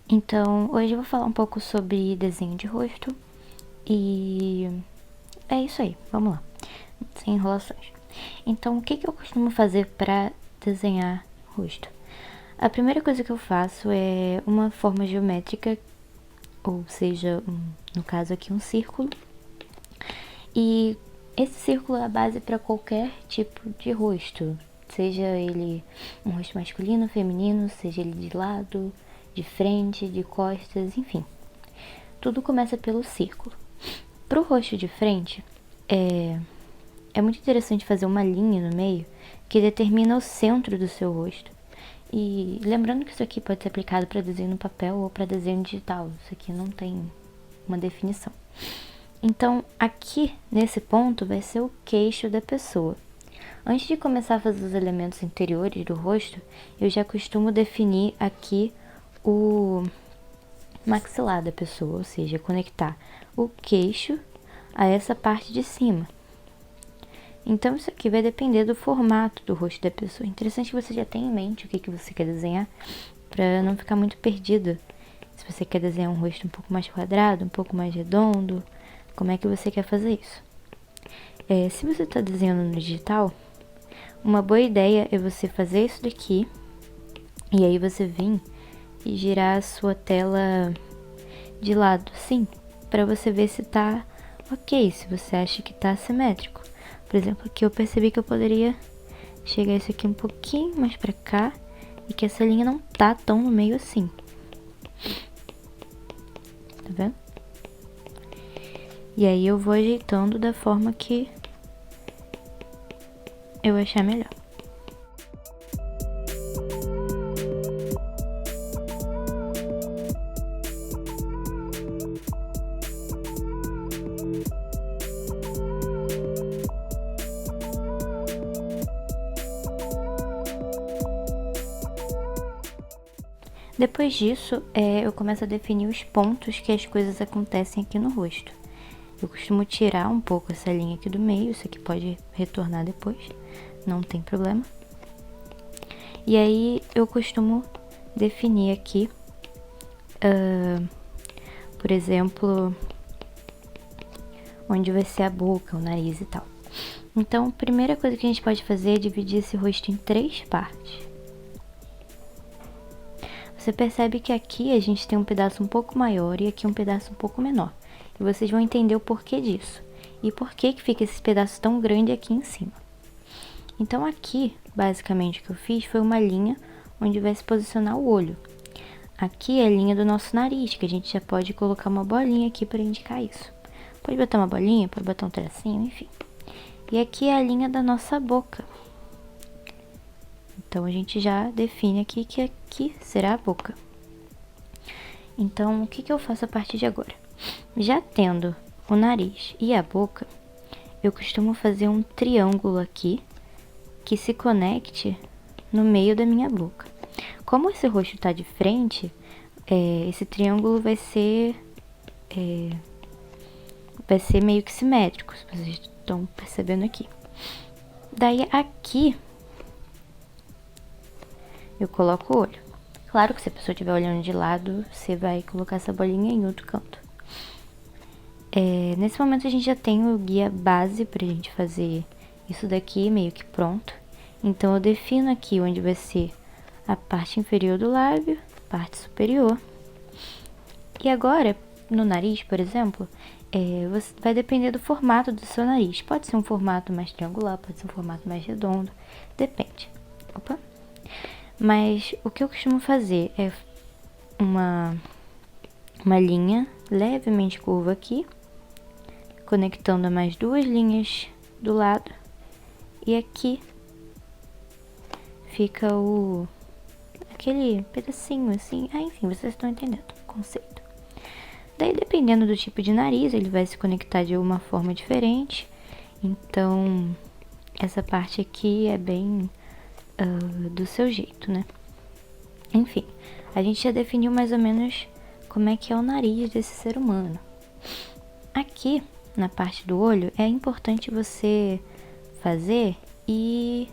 Então, hoje eu vou falar um pouco sobre desenho de rosto e é isso aí, vamos lá, sem enrolações. Então, o que eu costumo fazer para desenhar rosto? A primeira coisa que eu faço é uma forma geométrica, ou seja, no caso aqui um círculo, e esse círculo é a base para qualquer tipo de rosto, seja ele um rosto masculino, feminino, seja ele de lado, de frente, de costas, enfim. Tudo começa pelo círculo. Para o rosto de frente, é muito interessante fazer uma linha no meio que determina o centro do seu rosto. E lembrando que isso aqui pode ser aplicado para desenho no papel ou para desenho digital. Isso aqui não tem uma definição. Então, aqui nesse ponto vai ser o queixo da pessoa. Antes de começar a fazer os elementos interiores do rosto, eu já costumo definir aqui o maxilar da pessoa, ou seja, conectar o queixo a essa parte de cima. Então, isso aqui vai depender do formato do rosto da pessoa. Interessante que você já tenha em mente o que você quer desenhar, para não ficar muito perdido. Se você quer desenhar um rosto um pouco mais quadrado, um pouco mais redondo, como é que você quer fazer isso? Se você está desenhando no digital, uma boa ideia é você fazer isso daqui, e aí você vir e girar a sua tela de lado, sim, para você ver se tá ok, se você acha que tá simétrico. Por exemplo, aqui eu percebi que eu poderia chegar isso aqui um pouquinho mais pra cá e que essa linha não tá tão no meio assim. Tá vendo? E aí eu vou ajeitando da forma que eu achar melhor. Depois disso, eu começo a definir os pontos que as coisas acontecem aqui no rosto. Eu costumo tirar um pouco essa linha aqui do meio, isso aqui pode retornar depois, não tem problema. E aí eu costumo definir aqui, por exemplo, onde vai ser a boca, o nariz e tal. Então, a primeira coisa que a gente pode fazer é dividir esse rosto em 3 partes. Você percebe que aqui a gente tem um pedaço um pouco maior e aqui um pedaço um pouco menor. E vocês vão entender o porquê disso. E por que fica esse pedaço tão grande aqui em cima. Então aqui, basicamente, o que eu fiz foi uma linha onde vai se posicionar o olho. Aqui é a linha do nosso nariz, que a gente já pode colocar uma bolinha aqui para indicar isso. Pode botar uma bolinha, pode botar um tracinho, enfim. E aqui é a linha da nossa boca. Então, a gente já define aqui que aqui será a boca. Então, o que eu faço a partir de agora? Já tendo o nariz e a boca, eu costumo fazer um triângulo aqui, que se conecte no meio da minha boca. Como esse rosto está de frente, esse triângulo vai ser meio que simétrico, se vocês estão percebendo aqui. Daí, aqui eu coloco o olho. Claro que se a pessoa estiver olhando de lado, você vai colocar essa bolinha em outro canto. Nesse momento a gente já tem o guia base pra gente fazer isso daqui meio que pronto. Então eu defino aqui onde vai ser a parte inferior do lábio, parte superior. E agora, no nariz, por exemplo, vai depender do formato do seu nariz. Pode ser um formato mais triangular, pode ser um formato mais redondo, depende. Opa! Mas o que eu costumo fazer é uma linha levemente curva aqui, conectando a mais 2 linhas do lado, e aqui fica aquele pedacinho assim, enfim, vocês estão entendendo o conceito. Daí, dependendo do tipo de nariz, ele vai se conectar de uma forma diferente, então essa parte aqui é bem do seu jeito, né? Enfim, a gente já definiu mais ou menos como é que é o nariz desse ser humano. Aqui, na parte do olho, é importante você fazer e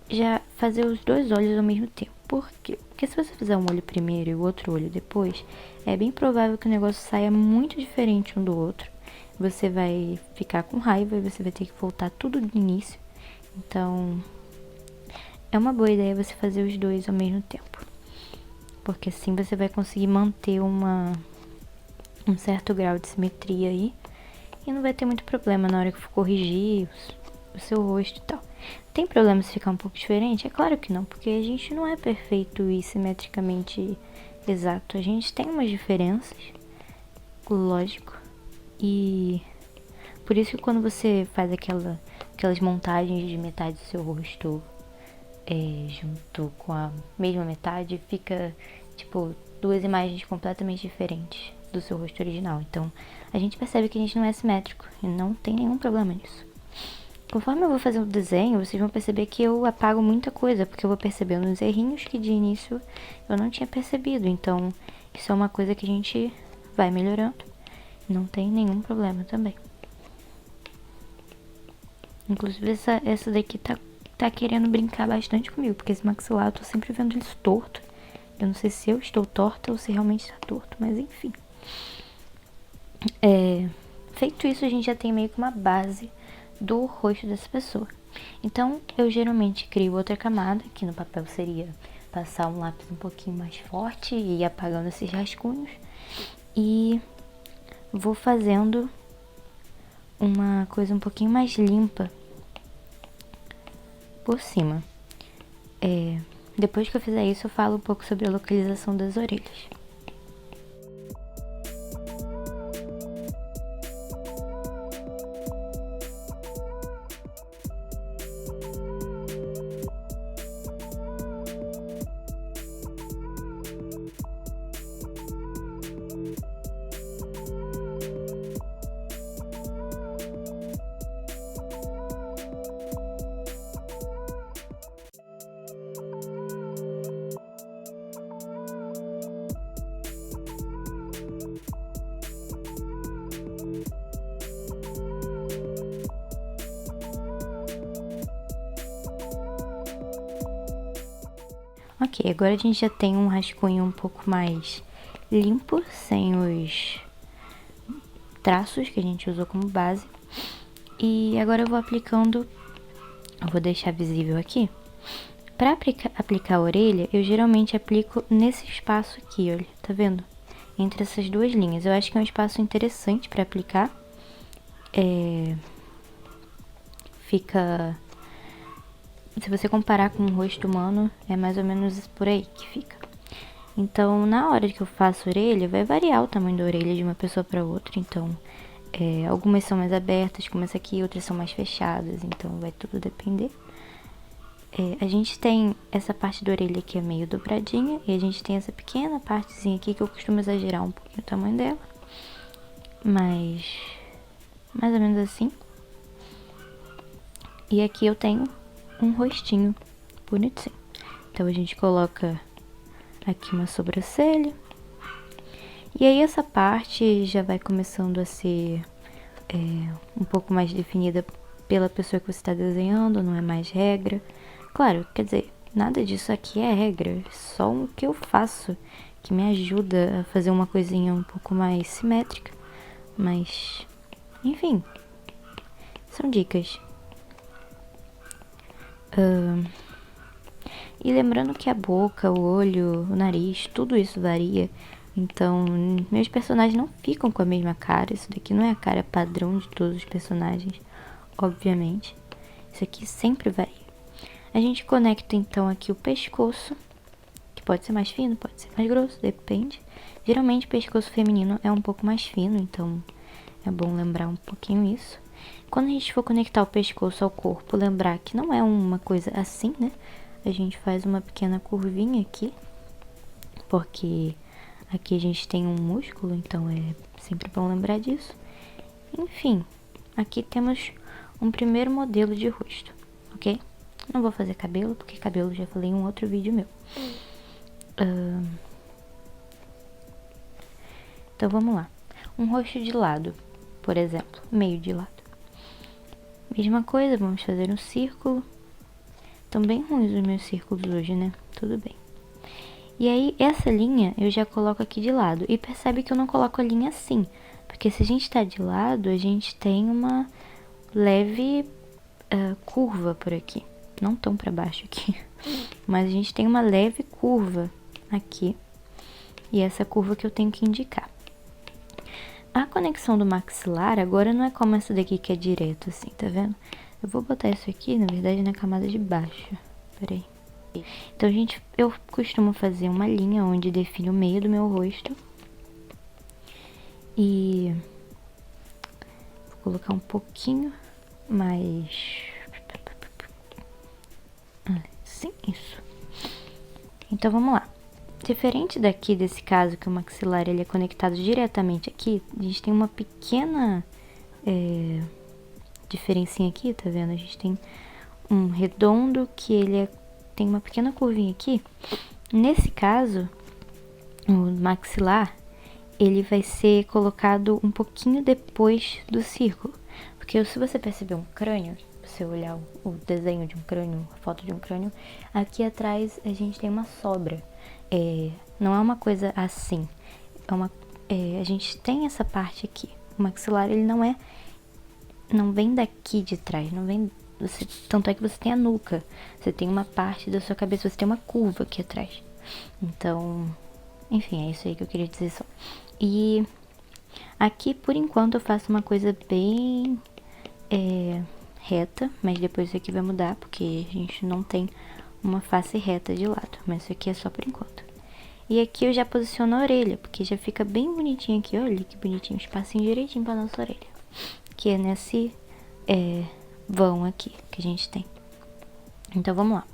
já fazer os dois olhos ao mesmo tempo. Por quê? Porque se você fizer um olho primeiro e o outro olho depois, é bem provável que o negócio saia muito diferente um do outro. Você vai ficar com raiva e você vai ter que voltar tudo do início. Então, é uma boa ideia você fazer os dois ao mesmo tempo. Porque assim você vai conseguir manter um certo grau de simetria aí. E não vai ter muito problema na hora que for corrigir o seu rosto e tal. Tem problema se ficar um pouco diferente? É claro que não, porque a gente não é perfeito e simetricamente exato. A gente tem umas diferenças, lógico. E por isso que quando você faz aquelas montagens de metade do seu rosto junto com a mesma metade, fica tipo duas imagens completamente diferentes do seu rosto original. Então a gente percebe que a gente não é simétrico e não tem nenhum problema nisso. Conforme eu vou fazer o desenho, vocês vão perceber que eu apago muita coisa, porque eu vou percebendo os errinhos que de início eu não tinha percebido. Então isso é uma coisa que a gente vai melhorando. Não tem nenhum problema também. Inclusive essa daqui tá querendo brincar bastante comigo, porque esse maxilar eu tô sempre vendo ele torto. Eu não sei se eu estou torta ou se realmente está torto, mas enfim. Feito isso, a gente já tem meio que uma base do rosto dessa pessoa. Então, eu geralmente crio outra camada, que no papel seria passar um lápis um pouquinho mais forte e ir apagando esses rascunhos. E vou fazendo uma coisa um pouquinho mais limpa por cima. Depois que eu fizer isso, eu falo um pouco sobre a localização das orelhas. Ok, agora a gente já tem um rascunho um pouco mais limpo, sem os traços que a gente usou como base. E agora eu vou aplicando, eu vou deixar visível aqui. Para aplicar a orelha, eu geralmente aplico nesse espaço aqui, olha, tá vendo? Entre essas duas linhas. Eu acho que é um espaço interessante para aplicar. Fica... Se você comparar com o rosto humano, é mais ou menos por aí que fica. Então, na hora que eu faço a orelha, vai variar o tamanho da orelha de uma pessoa para outra. Então, algumas são mais abertas, como essa aqui, outras são mais fechadas. Então, vai tudo depender. A gente tem essa parte da orelha que é meio dobradinha. E a gente tem essa pequena partezinha aqui que eu costumo exagerar um pouquinho o tamanho dela. Mas, mais ou menos assim. E aqui eu tenho um rostinho bonitinho. Então a gente coloca aqui uma sobrancelha. E aí essa parte já vai começando a ser um pouco mais definida pela pessoa que você está desenhando, não é mais regra. Claro, quer dizer, nada disso aqui é regra, é só o que eu faço que me ajuda a fazer uma coisinha um pouco mais simétrica. Mas, enfim, são dicas. E lembrando que a boca, o olho, o nariz, tudo isso varia. Então, meus personagens não ficam com a mesma cara. Isso daqui não é a cara padrão de todos os personagens, obviamente. Isso aqui sempre varia. A gente conecta então aqui o pescoço, que pode ser mais fino, pode ser mais grosso, depende. Geralmente o pescoço feminino é um pouco mais fino, então é bom lembrar um pouquinho isso. Quando a gente for conectar o pescoço ao corpo, lembrar que não é uma coisa assim, né? A gente faz uma pequena curvinha aqui, porque aqui a gente tem um músculo, então é sempre bom lembrar disso. Enfim, aqui temos um primeiro modelo de rosto, ok? Não vou fazer cabelo, porque cabelo já falei em um outro vídeo meu. Então vamos lá. Um rosto de lado, por exemplo, meio de lado. Mesma coisa, vamos fazer um círculo. Estão bem ruins os meus círculos hoje, né? Tudo bem. E aí, essa linha eu já coloco aqui de lado. E percebe que eu não coloco a linha assim. Porque se a gente tá de lado, a gente tem uma leve curva por aqui. Não tão pra baixo aqui. Mas a gente tem uma leve curva aqui. E essa curva que eu tenho que indicar. A conexão do maxilar agora não é como essa daqui que é direto assim, tá vendo? Eu vou botar isso aqui, na verdade, na camada de baixo. Peraí. Então, eu costumo fazer uma linha onde define o meio do meu rosto. E vou colocar um pouquinho mais... Assim, isso. Então, vamos lá. Diferente daqui, desse caso, que o maxilar ele é conectado diretamente aqui, a gente tem uma pequena diferencinha aqui, tá vendo? A gente tem um redondo que ele tem uma pequena curvinha aqui. Nesse caso, o maxilar, ele vai ser colocado um pouquinho depois do círculo. Porque se você perceber um crânio, se você olhar o desenho de um crânio, a foto de um crânio, aqui atrás a gente tem uma sobra. Não é uma coisa assim. A gente tem essa parte aqui. O maxilar, ele não vem daqui de trás, não vem... tanto é que você tem a nuca, você tem uma parte da sua cabeça, você tem uma curva aqui atrás. Então, enfim, é isso aí que eu queria dizer só. E aqui, por enquanto, eu faço uma coisa bem reta, mas depois isso aqui vai mudar, porque a gente não tem uma face reta de lado, mas isso aqui é só por enquanto. E aqui eu já posiciono a orelha, porque já fica bem bonitinho aqui, olha que bonitinho, um espacinho direitinho pra nossa orelha. Que é nesse vão aqui que a gente tem. Então, vamos lá.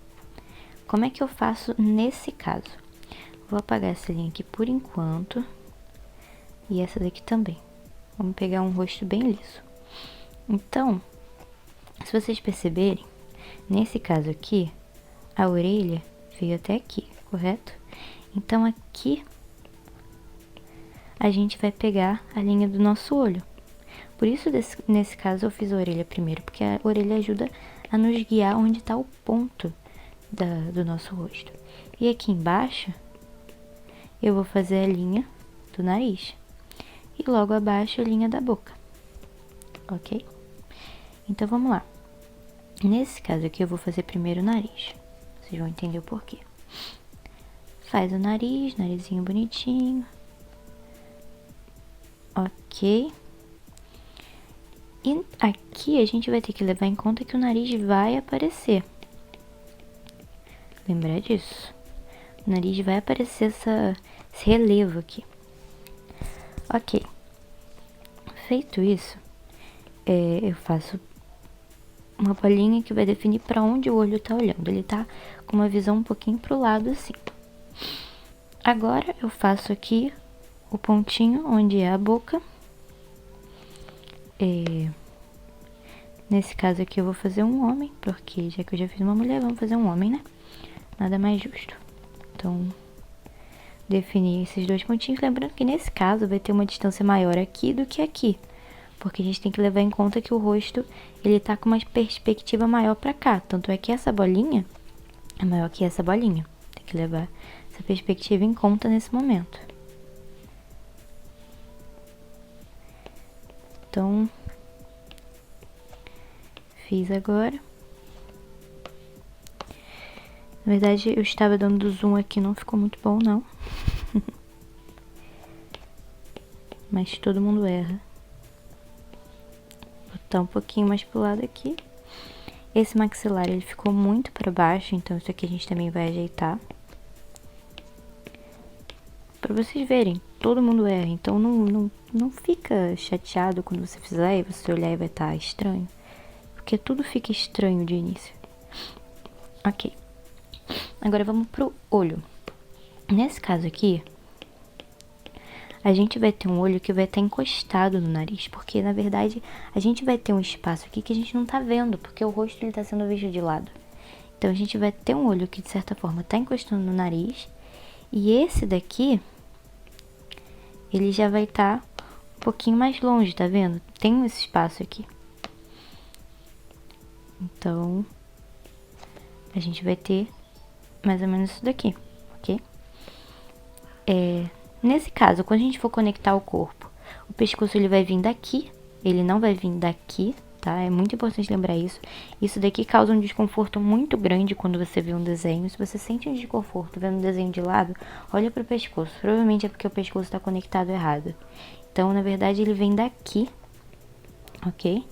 Como é que eu faço nesse caso? Vou apagar essa linha aqui por enquanto. E essa daqui também. Vamos pegar um rosto bem liso. Então, se vocês perceberem, nesse caso aqui, a orelha veio até aqui, correto? Então, aqui, a gente vai pegar a linha do nosso olho. Por isso, nesse caso, eu fiz a orelha primeiro, porque a orelha ajuda a nos guiar onde está o ponto do nosso rosto. E aqui embaixo, eu vou fazer a linha do nariz. E logo abaixo, a linha da boca. Ok? Então, vamos lá. Nesse caso aqui, eu vou fazer primeiro o nariz. Vocês vão entender o porquê. Faz o nariz, narizinho bonitinho. Ok. E aqui a gente vai ter que levar em conta que o nariz vai aparecer. Lembrar disso. O nariz vai aparecer esse relevo aqui. Ok. Feito isso, eu faço uma bolinha que vai definir para onde o olho tá olhando. Ele tá com uma visão um pouquinho pro lado assim. Agora eu faço aqui o pontinho onde é a boca. Nesse caso aqui eu vou fazer um homem, porque já que eu já fiz uma mulher, vamos fazer um homem, né? Nada mais justo. Então, definir esses dois pontinhos. Lembrando que nesse caso vai ter uma distância maior aqui do que aqui. Porque a gente tem que levar em conta que o rosto, ele tá com uma perspectiva maior pra cá. Tanto é que essa bolinha é maior que essa bolinha. Tem que levar essa perspectiva em conta nesse momento. Então, fiz agora. Na verdade, eu estava dando zoom aqui, não ficou muito bom, não. Mas todo mundo erra. Vou botar um pouquinho mais pro lado aqui. Esse maxilar, ele ficou muito para baixo, então isso aqui a gente também vai ajeitar. Pra vocês verem, todo mundo erra, então não fica chateado quando você fizer e você olhar e vai estar estranho. Porque tudo fica estranho de início. Ok. Agora vamos pro olho. Nesse caso aqui, a gente vai ter um olho que vai estar encostado no nariz, porque na verdade a gente vai ter um espaço aqui que a gente não tá vendo, porque o rosto ele tá sendo visto de lado. Então a gente vai ter um olho que de certa forma tá encostando no nariz, e esse daqui, ele já vai estar um pouquinho mais longe, tá vendo? Tem esse espaço aqui. Então, a gente vai ter mais ou menos isso daqui, ok? Nesse caso, quando a gente for conectar o corpo, o pescoço ele vai vir daqui, ele não vai vir daqui, tá? É muito importante lembrar isso. Isso daqui causa um desconforto muito grande quando você vê um desenho. Se você sente um desconforto vendo um desenho de lado, olha pro pescoço. Provavelmente é porque o pescoço está conectado errado. Então, na verdade, ele vem daqui, ok?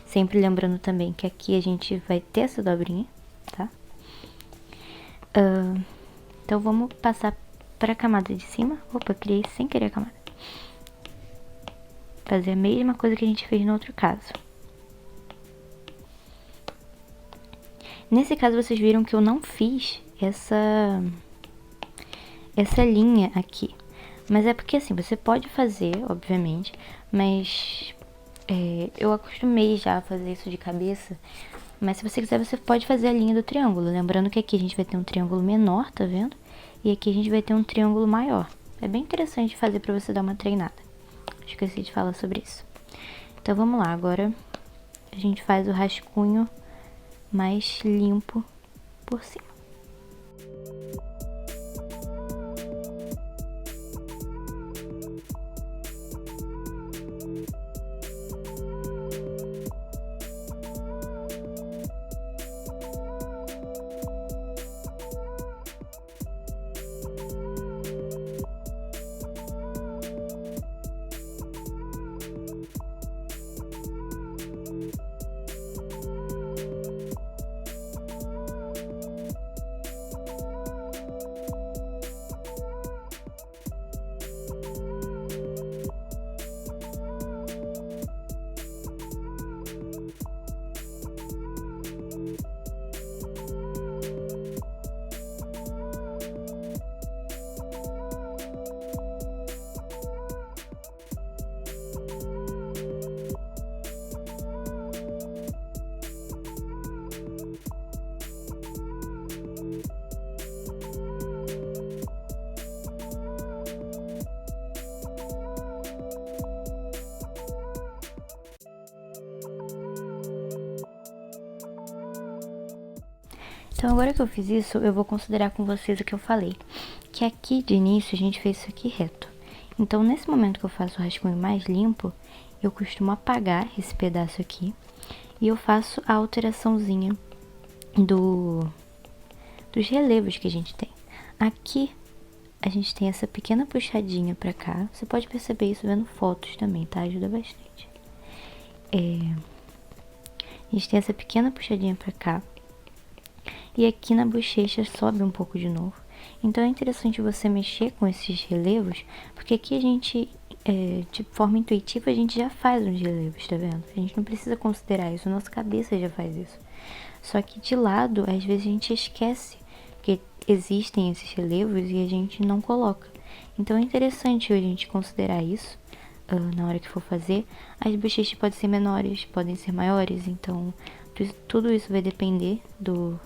Sempre lembrando também que aqui a gente vai ter essa dobrinha, tá? Então, vamos passar para a camada de cima. Opa, criei sem querer a camada. Fazer a mesma coisa que a gente fez no outro caso. Nesse caso, vocês viram que eu não fiz essa linha aqui. Mas é porque, assim, você pode fazer, obviamente, mas eu acostumei já a fazer isso de cabeça. Mas se você quiser, você pode fazer a linha do triângulo. Lembrando que aqui a gente vai ter um triângulo menor, tá vendo? E aqui a gente vai ter um triângulo maior. É bem interessante fazer pra você dar uma treinada. Esqueci de falar sobre isso. Então, vamos lá. Agora, a gente faz o rascunho mais limpo por cima. Então, agora que eu fiz isso, eu vou considerar com vocês o que eu falei. Que aqui, de início, a gente fez isso aqui reto. Então, nesse momento que eu faço o rascunho mais limpo, eu costumo apagar esse pedaço aqui. E eu faço a alteraçãozinha dos relevos que a gente tem. Aqui, a gente tem essa pequena puxadinha pra cá. Você pode perceber isso vendo fotos também, tá? Ajuda bastante. A gente tem essa pequena puxadinha pra cá. E aqui na bochecha sobe um pouco de novo. Então, é interessante você mexer com esses relevos, porque aqui a gente, de forma intuitiva, a gente já faz uns relevos, tá vendo? A gente não precisa considerar isso, a nossa cabeça já faz isso. Só que de lado, às vezes a gente esquece que existem esses relevos e a gente não coloca. Então, é interessante a gente considerar isso na hora que for fazer. As bochechas podem ser menores, podem ser maiores, então tudo isso vai depender do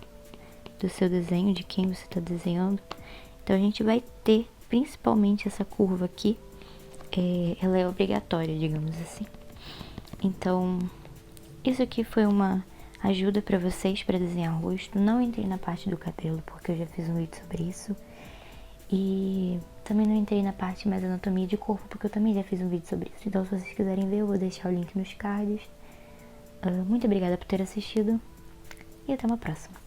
seu desenho, de quem você está desenhando. Então, a gente vai ter, principalmente essa curva aqui, ela é obrigatória, digamos assim. Então, isso aqui foi uma ajuda para vocês para desenhar o rosto. Não entrei na parte do cabelo, porque eu já fiz um vídeo sobre isso. E também não entrei na parte mais anatomia de corpo, porque eu também já fiz um vídeo sobre isso. Então, se vocês quiserem ver, eu vou deixar o link nos cards. Muito obrigada por ter assistido e até uma próxima.